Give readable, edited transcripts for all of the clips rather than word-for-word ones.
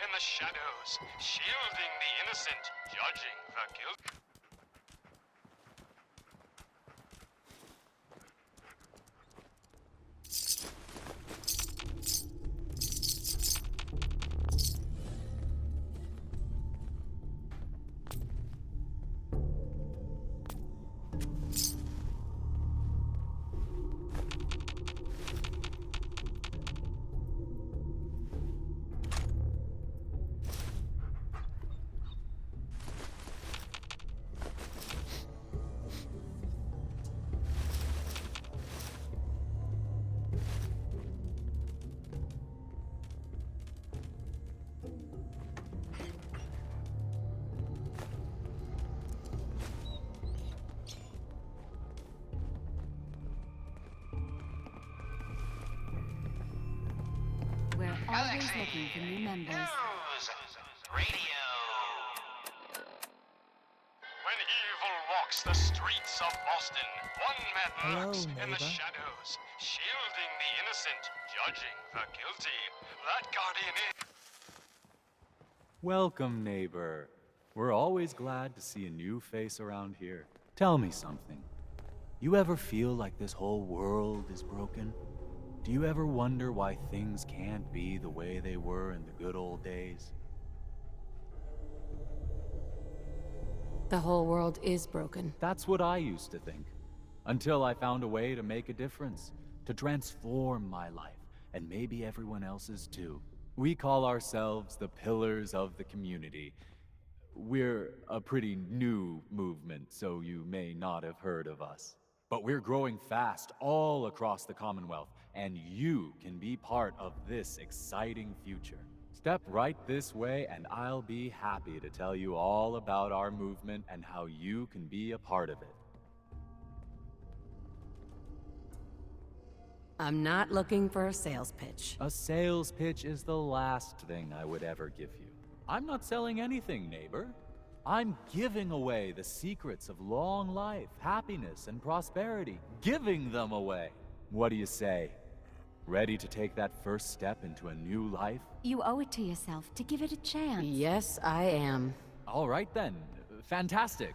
in the shadows, shielding the innocent, judging the guilty. We're always looking for new members. News! Radio! When evil walks the streets of Boston, one man Hello, lurks in the neighbor. shadows, shielding the innocent, judging the guilty. That guardian is... Welcome, neighbor. We're always glad to see a new face around here. Tell me something. You ever feel like this whole world is broken? Do you ever wonder why things can't be the way they were in the good old days? The whole world is broken. That's what I used to think. Until I found a way to make a difference, to transform my life, and maybe everyone else's too. We call ourselves the Pillars of the Community. We're a pretty new movement, so you may not have heard of us. But we're growing fast all across the Commonwealth, and you can be part of this exciting future. Step right this way, and I'll be happy to tell you all about our movement and how you can be a part of it. I'm not looking for a sales pitch. A sales pitch is the last thing I would ever give you. I'm not selling anything, neighbor. I'm giving away the secrets of long life, happiness, and prosperity. Giving them away. What do you say? Ready to take that first step into a new life? You owe it to yourself to give it a chance. Yes, I am. All right then. Fantastic.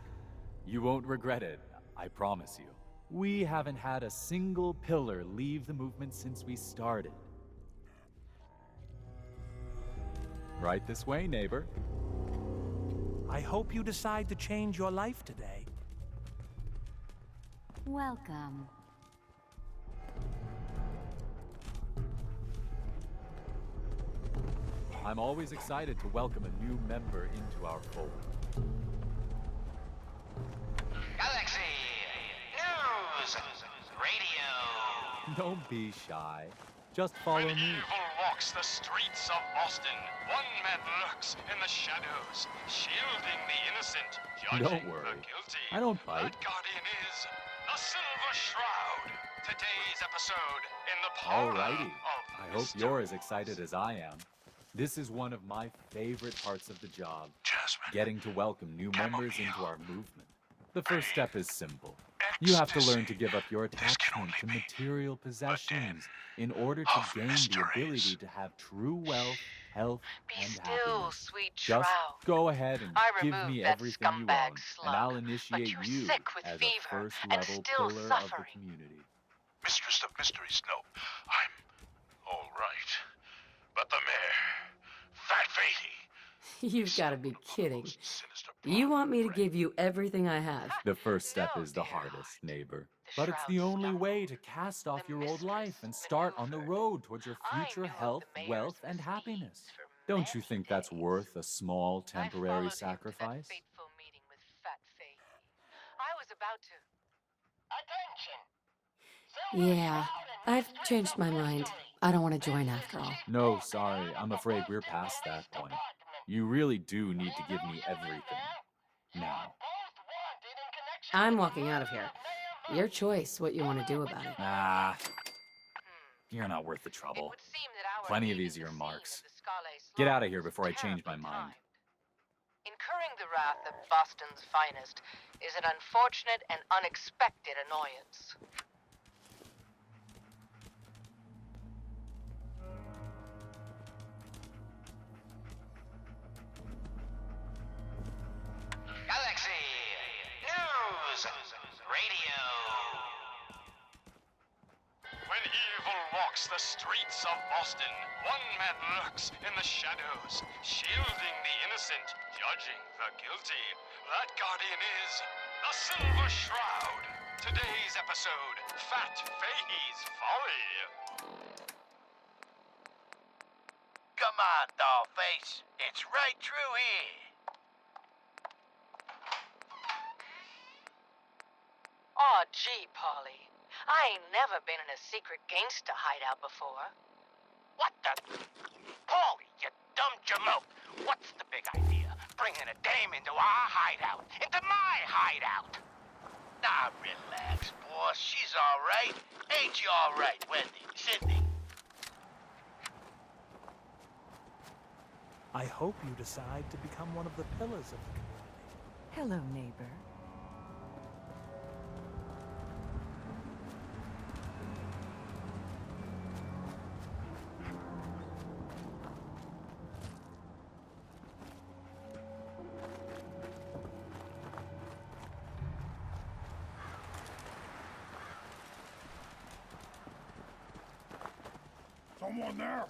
You won't regret it, I promise you. We haven't had a single pillar leave the movement since we started. Right this way, neighbor. I hope you decide to change your life today. Welcome. I'm always excited to welcome a new member into our fold. Galaxy! News! Radio! Don't be shy. Just follow When me. evil walks the streets of Boston, one man lurks in the shadows, shielding the innocent, judging Don't worry. the guilty. I don't bite. That guardian is the Silver Shroud. Today's episode in the parlor Alrighty. of I hope mystery. you're as excited as I am. This is one of my favorite parts of the job. Jasmine. Getting to welcome new members Chamomile. into our movement. The first step is simple. You have to learn to give up your attachment to material possessions in order to of gain the mysteries. ability to have true wealth, health, Be and still, happiness. sweet Just shroud. go ahead and I give removed me that everything you scumbag own, slug, and I'll but initiate you're you sick with as fever a first and level still pillar of suffering. the community. Mistress of Mysteries, no. I'm all right. But the mayor, Fat Fatey. You've got to be kidding. Sinister You want me to give you everything I have? The first step No, is the dear hardest, neighbor. The But it's the shroud's only stumbled. way to cast off The your old mistress life and start on the maneuvered. road towards your I future knew of health, the mayor's wealth, and misdeeds happiness. for Don't you many think that's days. worth a small I temporary followed him to that sacrifice? fateful meeting with Fat Fatey. I was about to. Attention! Yeah, I've changed my mind. I don't want to join after all. No, sorry, I'm afraid we're past that point. You really do need to give me everything. Now. I'm walking out of here. Your choice what you want to do about it. Ah, you're not worth the It trouble. would seem that our Plenty of leaving easier the scene marks. of the Scala Get out slaughter of here was before I change my terribly mind. timed. Incurring the wrath of Boston's finest is an unfortunate and unexpected annoyance. walks the streets of Boston. One man lurks in the shadows, shielding the innocent, judging the guilty. That guardian is the Silver Shroud. Today's episode, Fat Fahey's Folly. Come on, Dollface. It's right through here. Aw, gee, Polly. I ain't never been in a secret gangster hideout before. What the? Paulie, you dumb jamoke. What's the big idea? Bringing a dame into our hideout. Into my hideout. Nah, relax, boss. She's all right. Ain't you all right, Wendy? Cindy? I hope you decide to become one of the pillars of the community. Hello, neighbor. Someone there?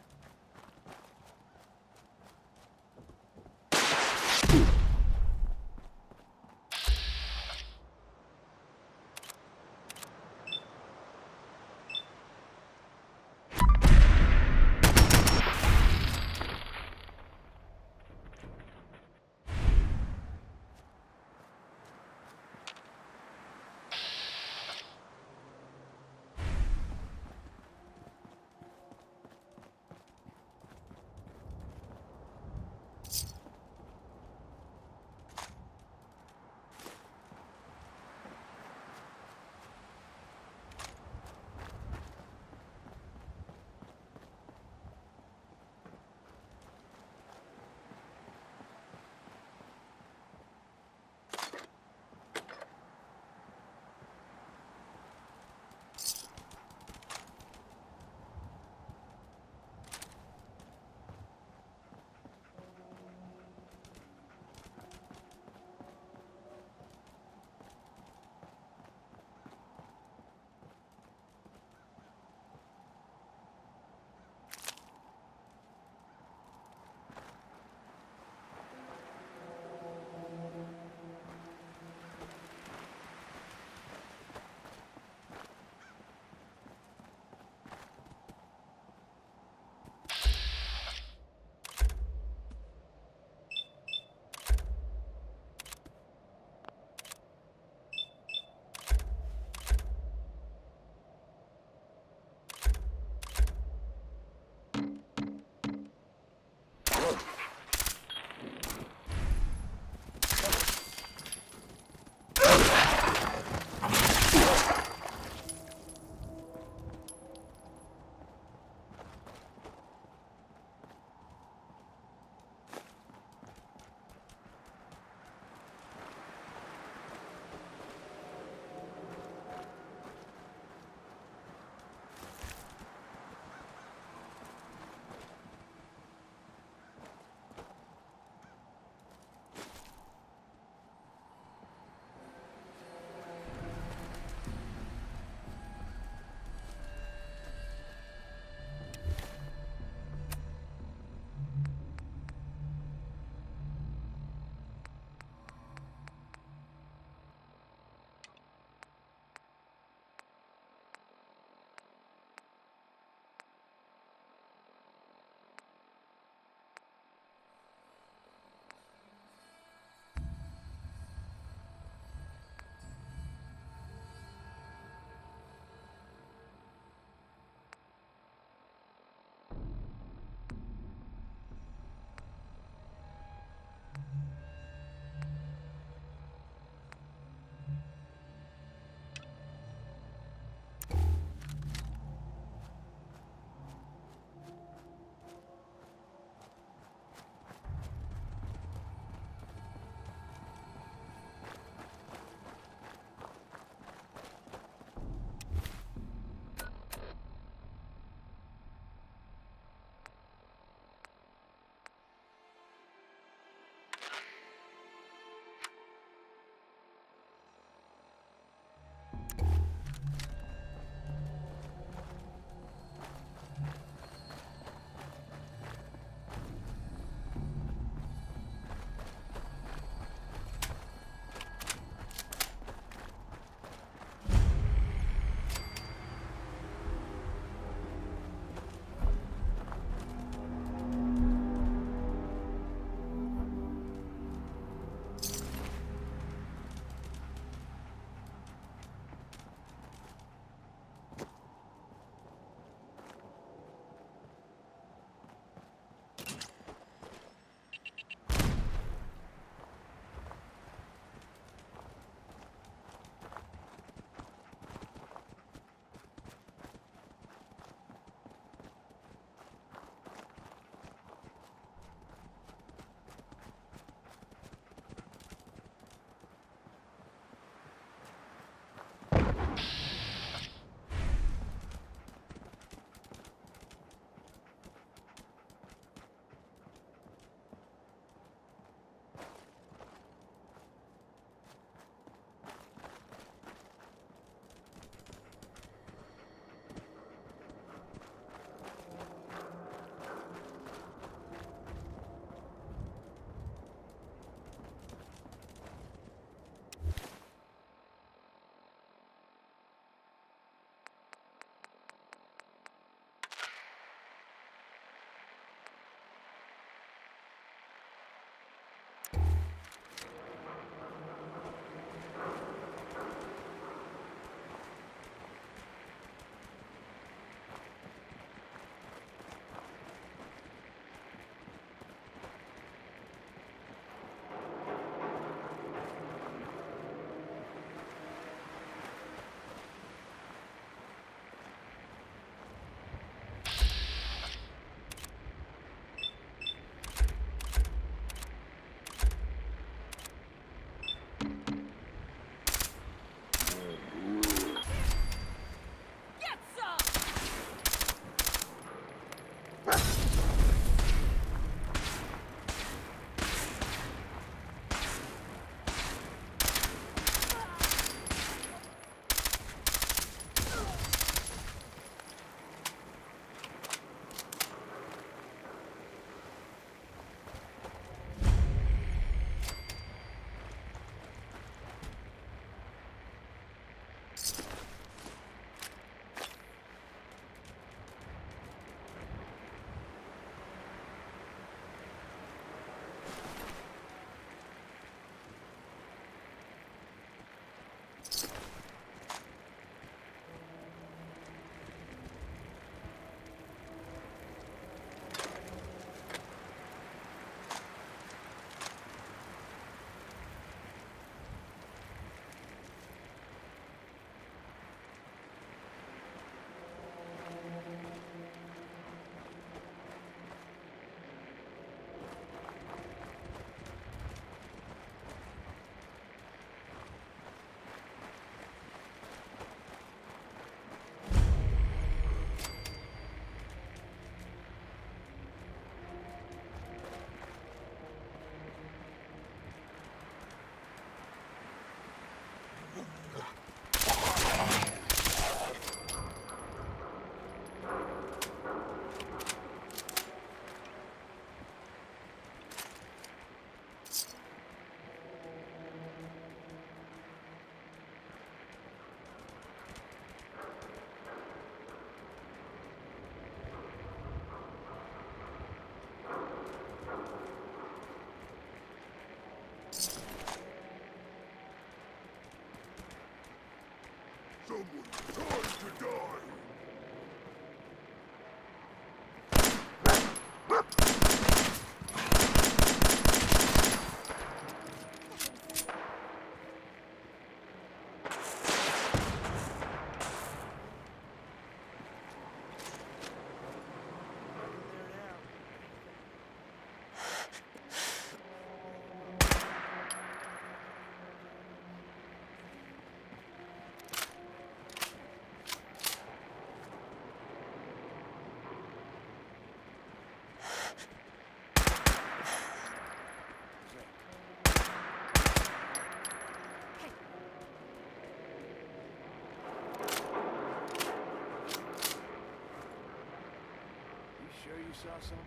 or something?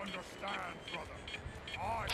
Understand, brother. I...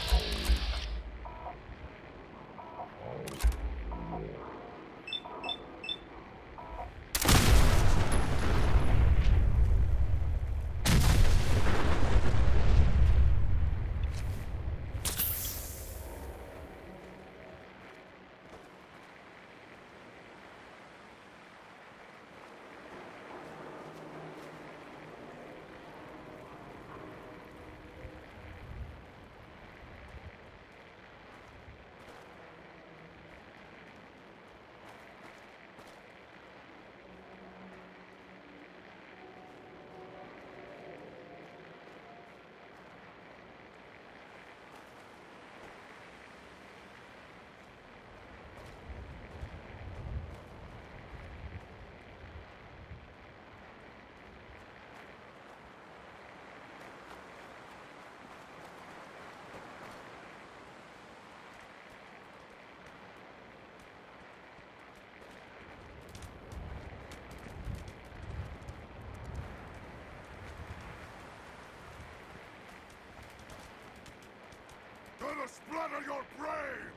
Gonna splatter your brains!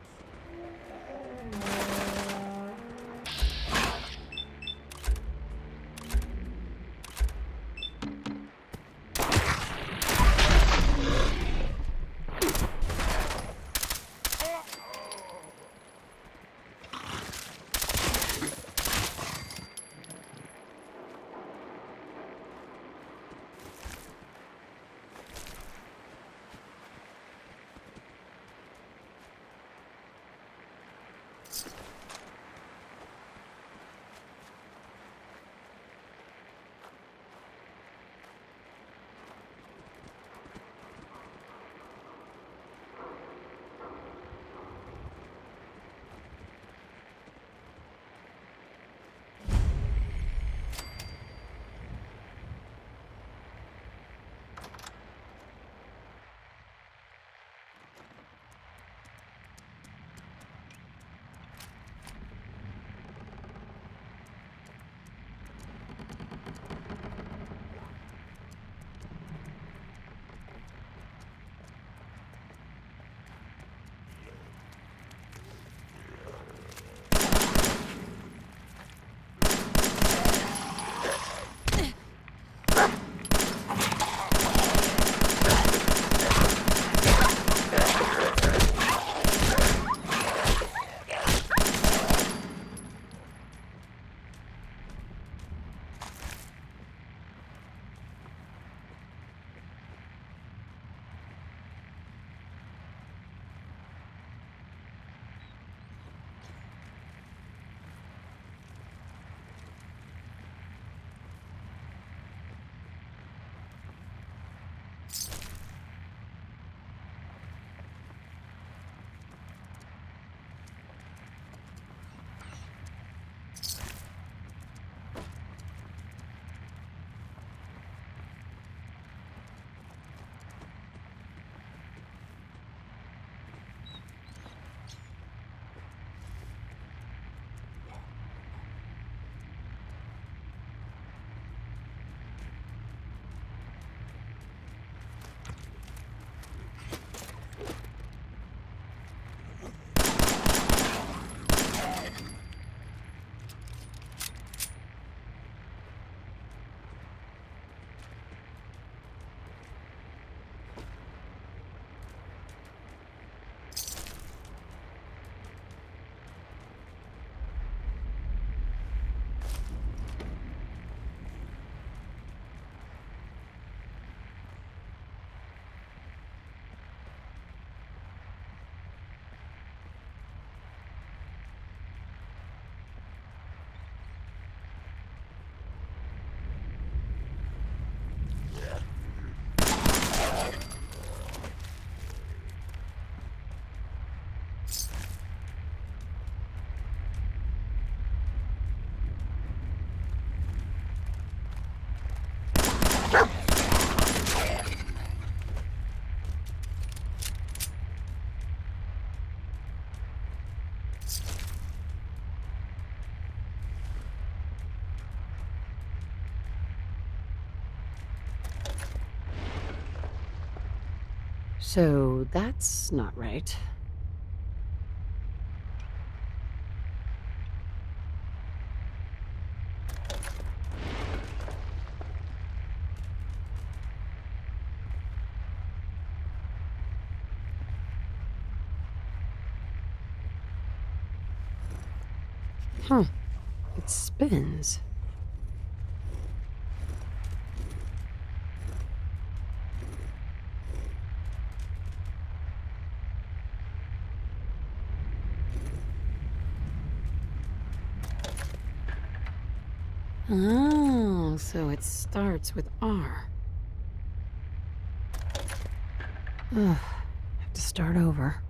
So that's not right. Huh. It spins. Oh, so it starts with R. Ugh, have to start over.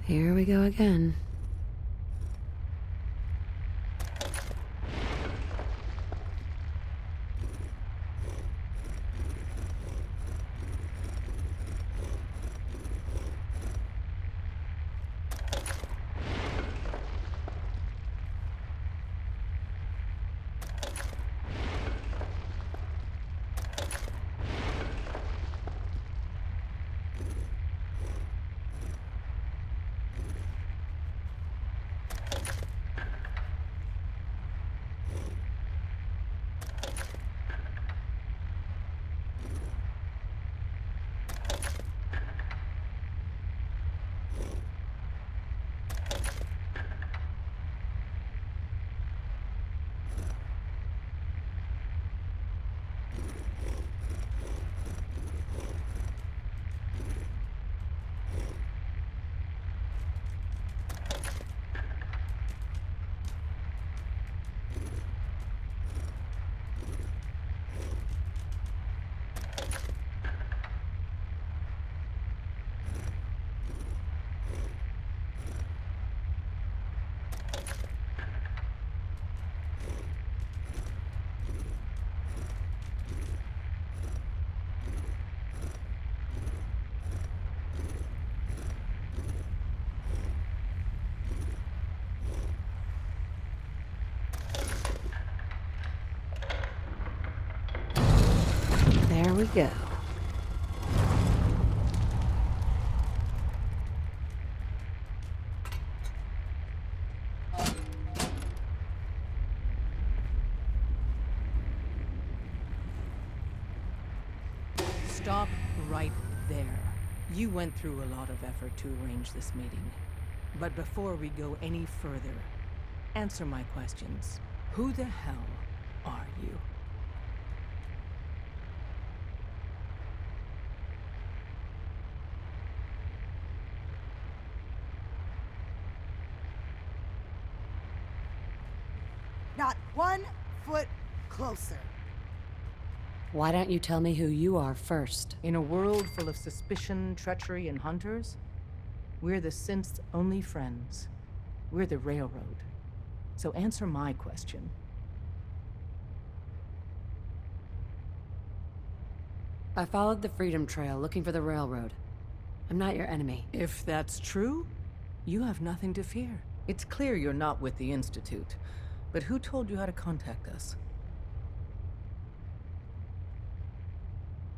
Here we go again. There we go. Stop right there. You went through a lot of effort to arrange this meeting. But before we go any further, answer my questions. Who the hell are you? Not 1 foot closer. Why don't you tell me who you are first? In a world full of suspicion, treachery, and hunters, we're the synth's only friends. We're the Railroad. So answer my question. I followed the Freedom Trail looking for the railroad. I'm not your enemy. If that's true, you have nothing to fear. It's clear you're not with the Institute. But who told you how to contact us?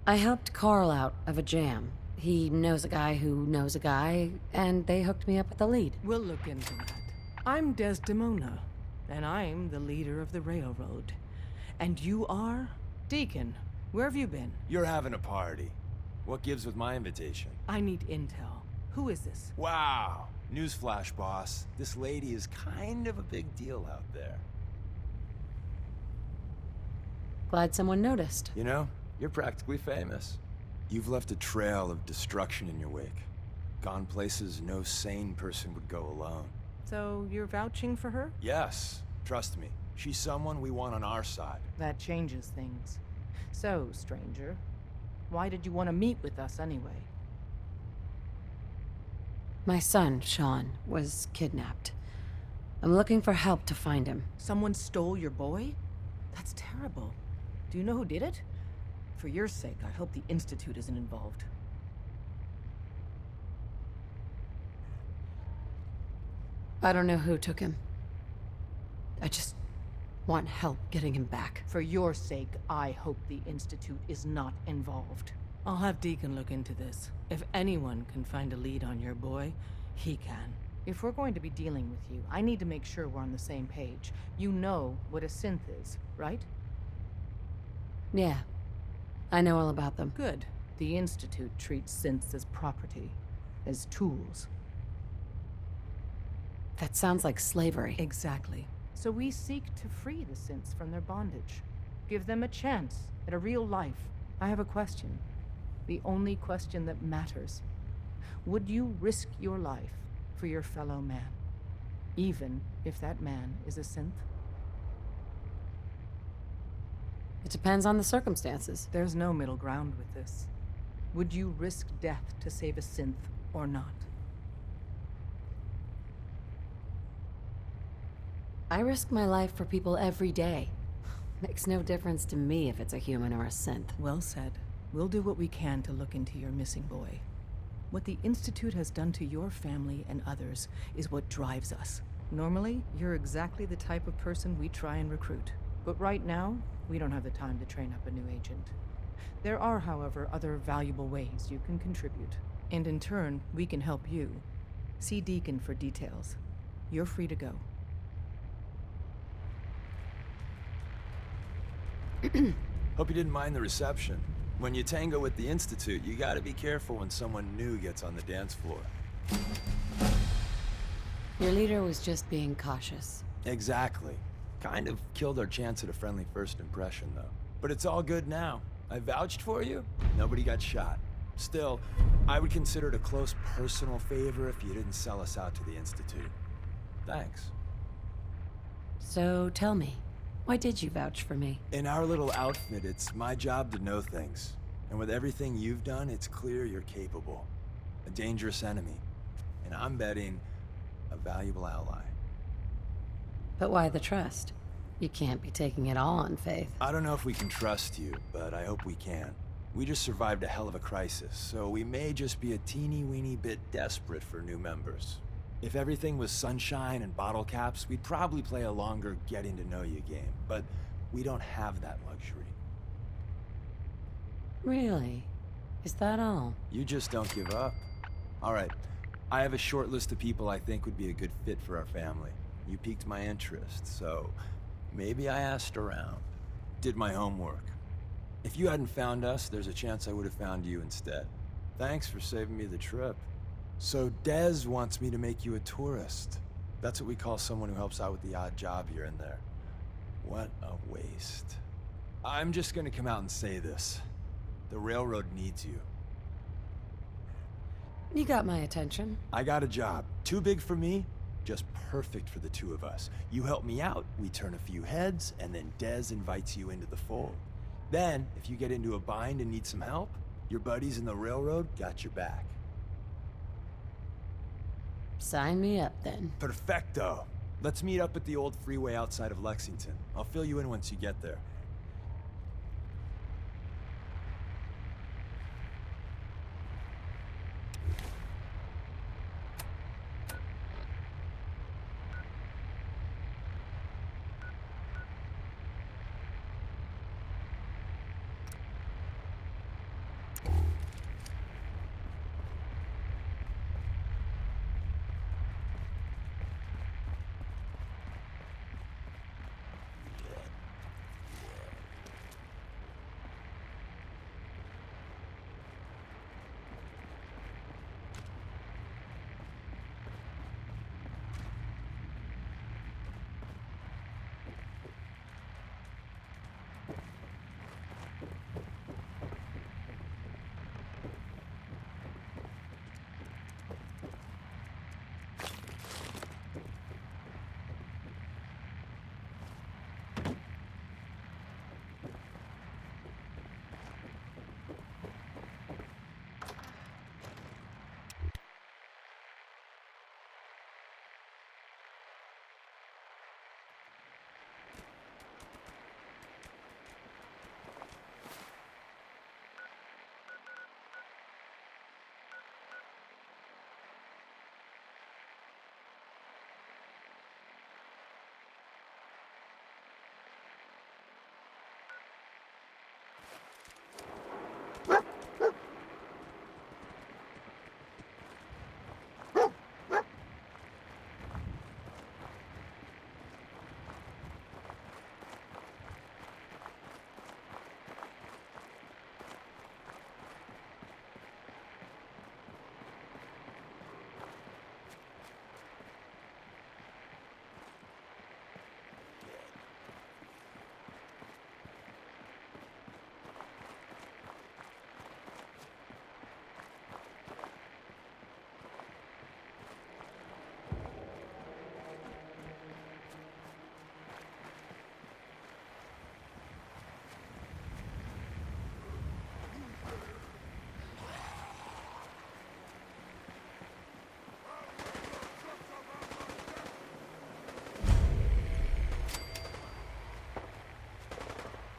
I helped Carl out of a jam. He knows a guy who knows a guy, and they hooked me up with the lead. We'll look into that. I'm Desdemona, and I'm the leader of the Railroad. And you are? Deacon, where have you been? You're having a party. What gives with my invitation? I need intel. Who is this? Wow. Newsflash, boss. This lady is kind of a big deal out there. Glad someone noticed. You know, you're practically famous. You've left a trail of destruction in your wake. Gone places no sane person would go alone. So you're vouching for her? Yes, trust me. She's someone we want on our side. That changes things. So, stranger, why did you want to meet with us anyway? My son, Sean, was kidnapped. I'm looking for help to find him. Someone stole your boy? That's terrible. Do you know who did it? For your sake, I hope the Institute isn't involved. I don't know who took him. I just want help getting him back. For your sake, I hope the Institute is not involved. I'll have Deacon look into this. If anyone can find a lead on your boy, he can. If we're going to be dealing with you, I need to make sure we're on the same page. You know what a synth is, right? Yeah. I know all about them. Good. The Institute treats synths as property, as tools. That sounds like slavery. Exactly. So we seek to free the synths from their bondage. Give them a chance at a real life. I have a question. The only question that matters. Would you risk your life for your fellow man? Even if that man is a synth? It depends on the circumstances. There's no middle ground with this. Would you risk death to save a synth or not? I risk my life for people every day. Makes no difference to me if it's a human or a synth. Well said. We'll do what we can to look into your missing boy. What the Institute has done to your family and others is what drives us. Normally, you're exactly the type of person we try and recruit. But right now, we don't have the time to train up a new agent. There are, however, other valuable ways you can contribute. And in turn, we can help you. See Deacon for details. You're free to go. Hope you didn't mind the reception. When you tango with the Institute, you gotta be careful when someone new gets on the dance floor. Your leader was just being cautious. Exactly. Kind of killed our chance at a friendly first impression, though. But it's all good now. I vouched for you. Nobody got shot. Still, I would consider it a close personal favor if you didn't sell us out to the Institute. Thanks. So tell me, why did you vouch for me? In our little outfit, it's my job to know things. And with everything you've done, it's clear you're capable. A dangerous enemy. And I'm betting a valuable ally. But why the trust? You can't be taking it all on faith. I don't know if we can trust you, but I hope we can. We just survived a hell of a crisis, so we may just be a teeny-weeny bit desperate for new members. If everything was sunshine and bottle caps, we'd probably play a longer getting-to-know-you game, but we don't have that luxury. Really? Is that all? You just don't give up. All right, I have a short list of people I think would be a good fit for our family. You piqued my interest, so maybe I asked around. Did my homework. If you hadn't found us, there's a chance I would have found you instead. Thanks for saving me the trip. So Dez wants me to make you a tourist. That's what we call someone who helps out with the odd job here and there. What a waste. I'm just gonna come out and say this. The railroad needs you. You got my attention. I got a job. Too big for me, just perfect for the two of us. You help me out, we turn a few heads, and then Dez invites you into the fold. Then, if you get into a bind and need some help, your buddies in the railroad got your back. Sign me up, then. Perfecto. Let's meet up at the old freeway outside of Lexington. I'll fill you in once you get there.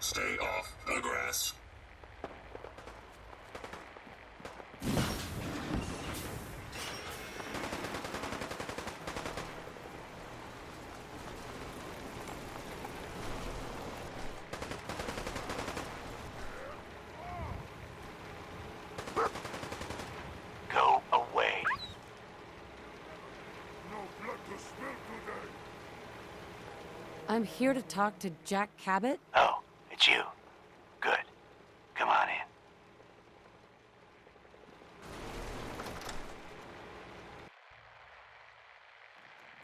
Stay off the grass. Go away. No blood to spill today. I'm here to talk to Jack Cabot. Oh, it's you. Good. Come on in.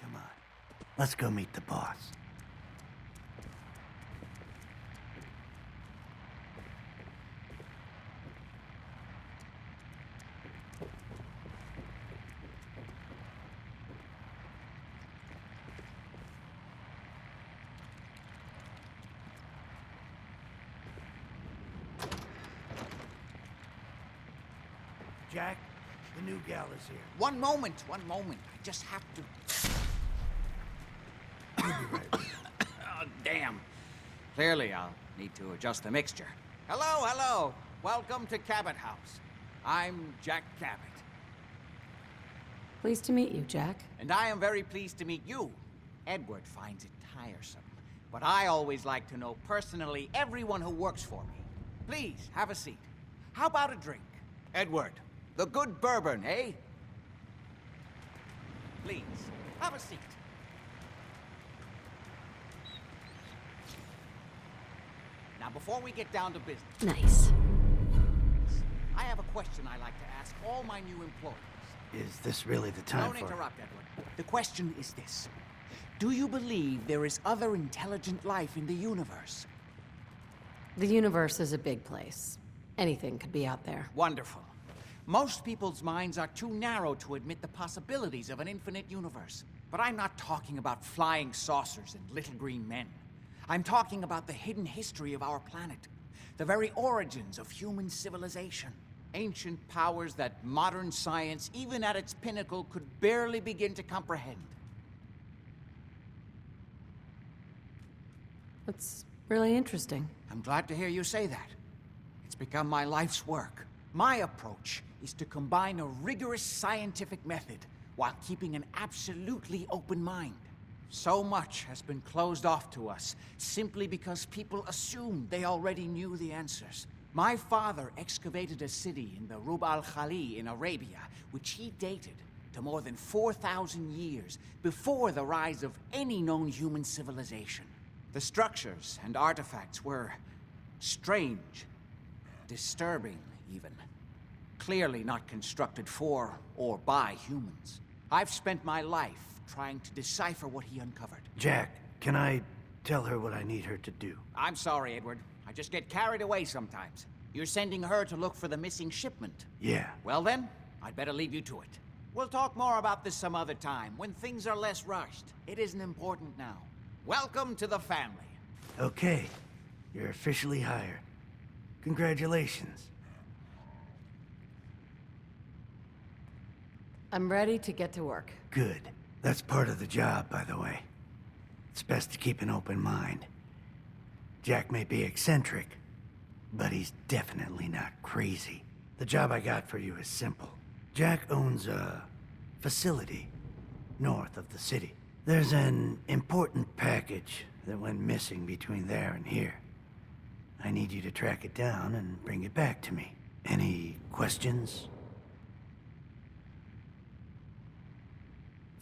Come on. Let's go meet the boss. Jack, the new gal is here. One moment. I just have to... Oh, damn. Clearly, I'll need to adjust the mixture. Hello. Welcome to Cabot House. I'm Jack Cabot. Pleased to meet you, Jack. And I am very pleased to meet you. Edward finds it tiresome, but I always like to know personally everyone who works for me. Please, have a seat. How about a drink? Edward, the good bourbon, eh? Please, have a seat. Now, before we get down to business... Nice. I have a question I like to ask all my new employees. Is this really the time Don't for... interrupt, Edward. The question is this. Do you believe there is other intelligent life in the universe? The universe is a big place. Anything could be out there. Wonderful. Most people's minds are too narrow to admit the possibilities of an infinite universe. But I'm not talking about flying saucers and little green men. I'm talking about the hidden history of our planet. The very origins of human civilization. Ancient powers that modern science, even at its pinnacle, could barely begin to comprehend. That's really interesting. I'm glad to hear you say that. It's become my life's work. My approach is to combine a rigorous scientific method while keeping an absolutely open mind. So much has been closed off to us simply because people assumed they already knew the answers. My father excavated a city in the Rub al-Khali in Arabia, which he dated to more than 4,000 years before the rise of any known human civilization. The structures and artifacts were strange, disturbing even. Clearly not constructed for or by humans. I've spent my life trying to decipher what he uncovered. Jack, can I tell her what I need her to do? I'm sorry, Edward. I just get carried away sometimes. You're sending her to look for the missing shipment. Yeah. Well then, I'd better leave you to it. We'll talk more about this some other time, when things are less rushed. It isn't important now. Welcome to the family. Okay. You're officially hired. Congratulations. I'm ready to get to work. Good. That's part of the job, by the way. It's best to keep an open mind. Jack may be eccentric, but he's definitely not crazy. The job I got for you is simple. Jack owns a facility north of the city. There's an important package that went missing between there and here. I need you to track it down and bring it back to me. Any questions?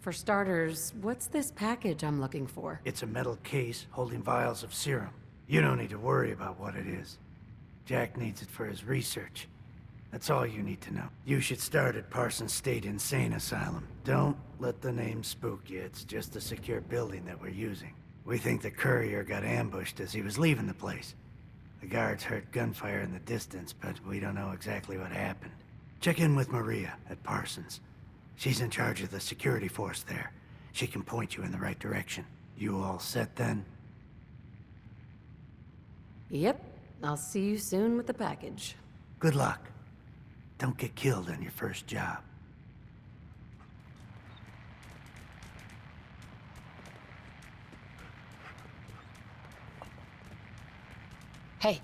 For starters, what's this package I'm looking for? It's a metal case holding vials of serum. You don't need to worry about what it is. Jack needs it for his research. That's all you need to know. You should start at Parsons State Insane Asylum. Don't let the name spook you. It's just a secure building that we're using. We think the courier got ambushed as he was leaving the place. The guards heard gunfire in the distance, but we don't know exactly what happened. Check in with Maria at Parsons. She's in charge of the security force there. She can point you in the right direction. You all set then? Yep. I'll see you soon with the package. Good luck. Don't get killed on your first job. Hey.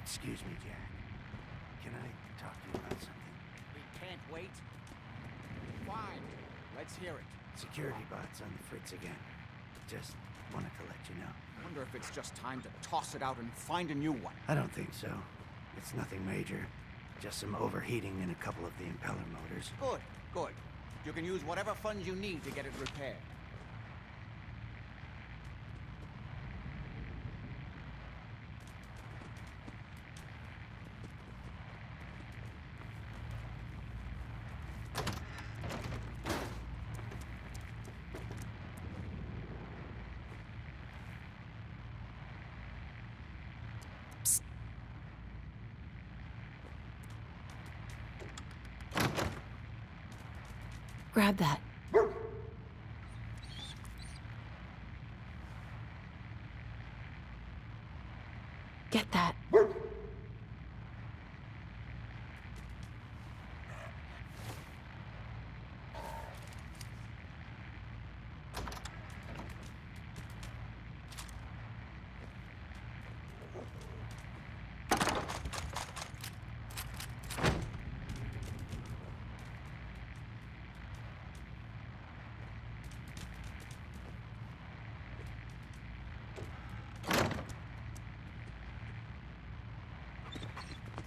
Excuse me, Jack. Can I talk to you about something? We can't wait. Fine. Let's hear it. Security bots on the fritz again. Just wanted to let you know. I wonder if it's just time to toss it out and find a new one. I don't think so. It's nothing major. Just some overheating in a couple of the impeller motors. Good, good. You can use whatever funds you need to get it repaired. Grab that. Get that.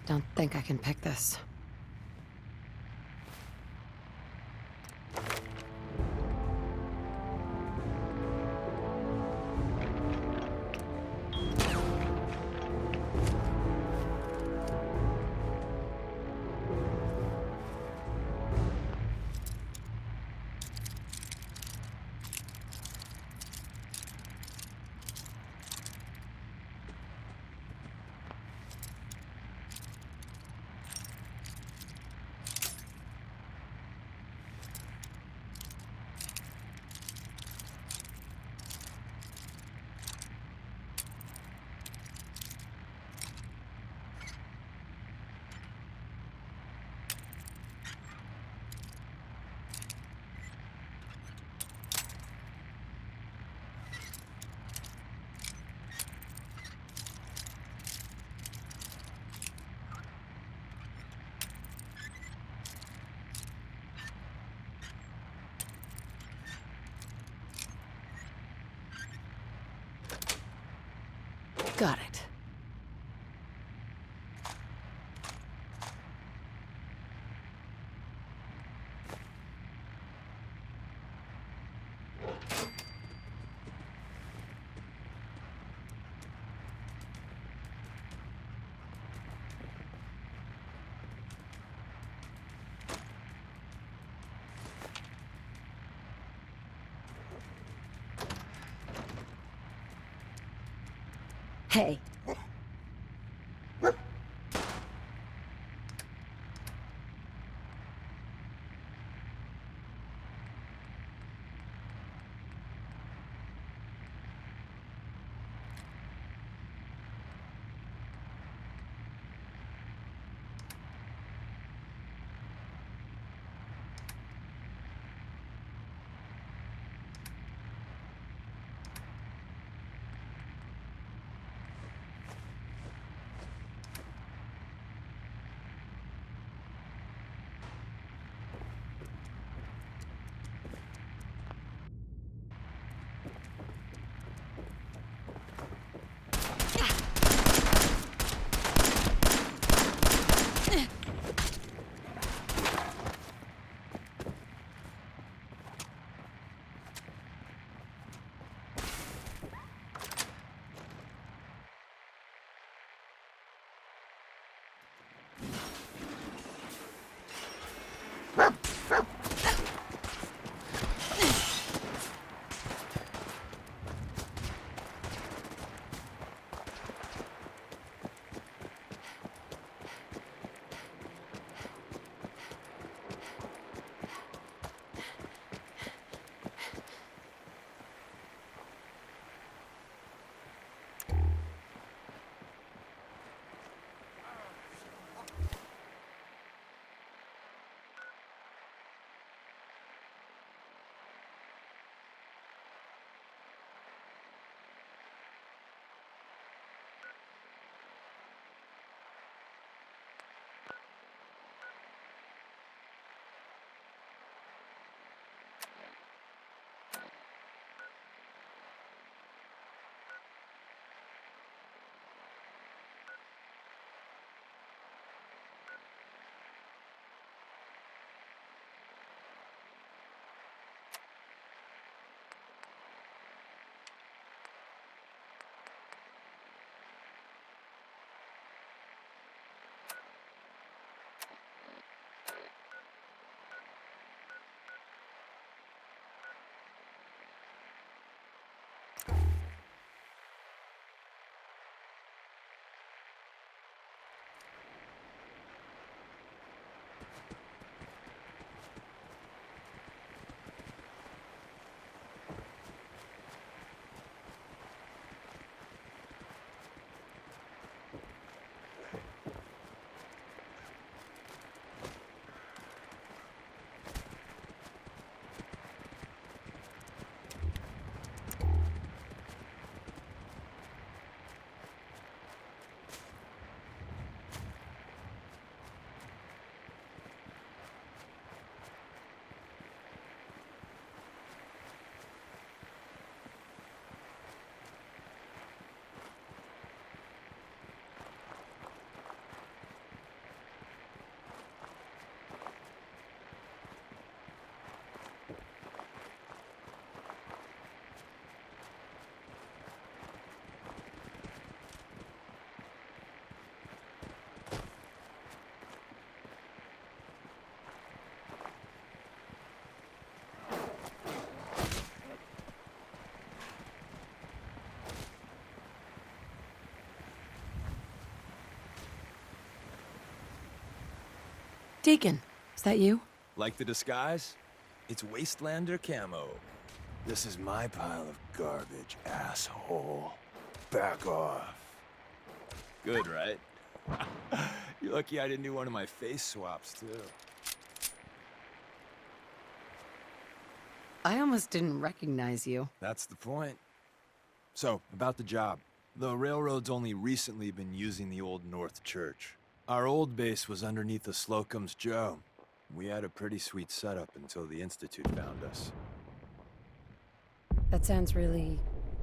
Don't think I can pick this. Got it. Hey. Deacon, is that you? Like the disguise? It's Wastelander camo. This is my pile of garbage, asshole. Back off. Good, right? You're lucky I didn't do one of my face swaps, too. I almost didn't recognize you. That's the point. So, about the job. The railroad's only recently been using the Old North Church. Our old base was underneath the Slocum's Joe. We had a pretty sweet setup until the Institute found us. That sounds really,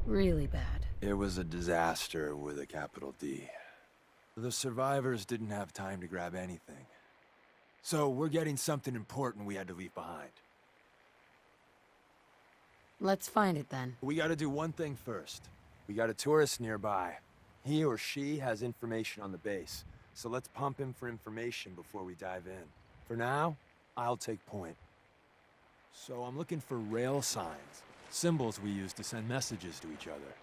really bad. It was a disaster with a capital D. The survivors didn't have time to grab anything. So we're getting something important we had to leave behind. Let's find it then. We gotta do one thing first. We got a tourist nearby. He or she has information on the base, so let's pump him for information before we dive in. For now, I'll take point. So I'm looking for rail signs, symbols we use to send messages to each other.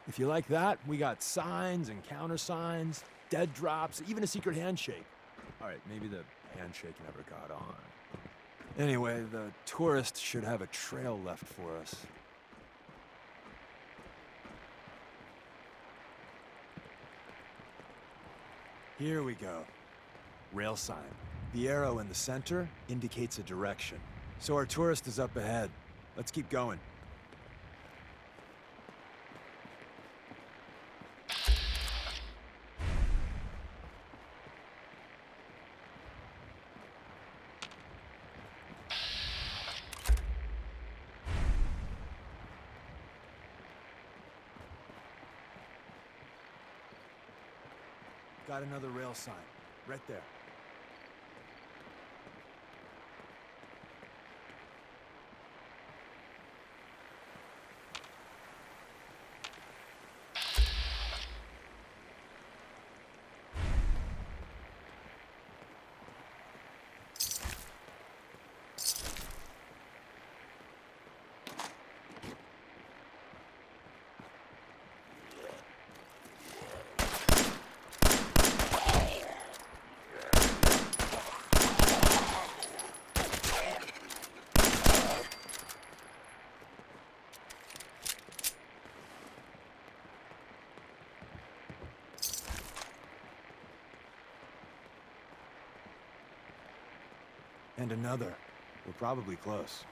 If you like that, we got signs and countersigns, dead drops, even a secret handshake. All right, maybe the handshake never got on. Anyway, the tourist should have a trail left for us. Here we go. Rail sign. The arrow in the center indicates a direction. So our tourist is up ahead. Let's keep going. Got another rail sign, right there. And another. We're probably close.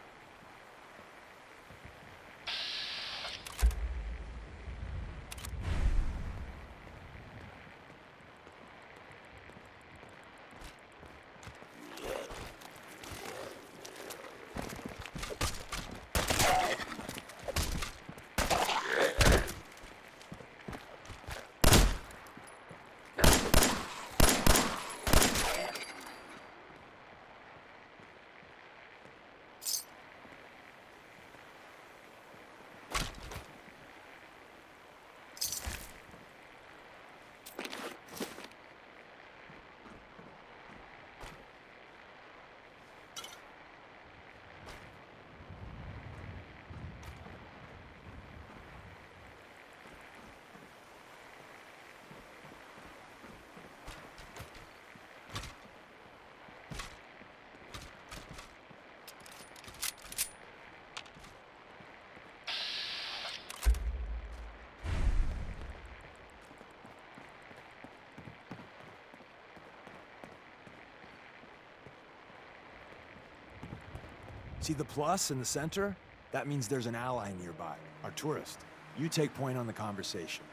See the plus in the center? That means there's an ally nearby, our tourist. You take point on the conversation.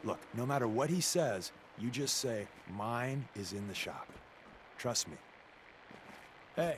Look, no matter what he says, you just say, "Mine is in the shop." Trust me. Hey.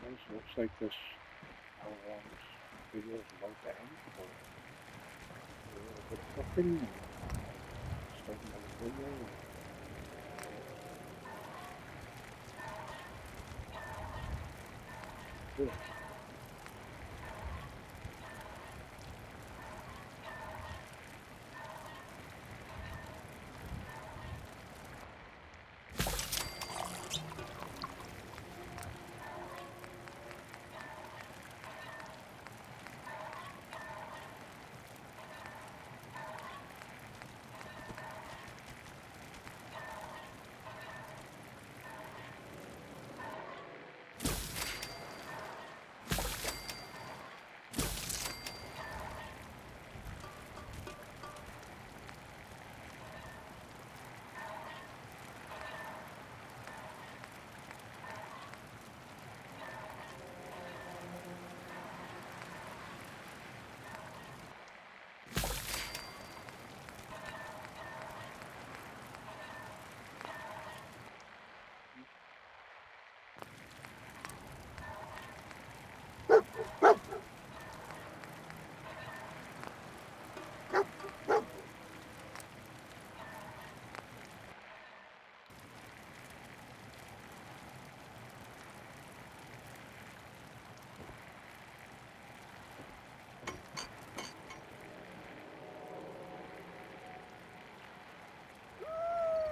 Okay, so looks like this, how long this video is about to end, for a little bit of cooking and starting the video. Good.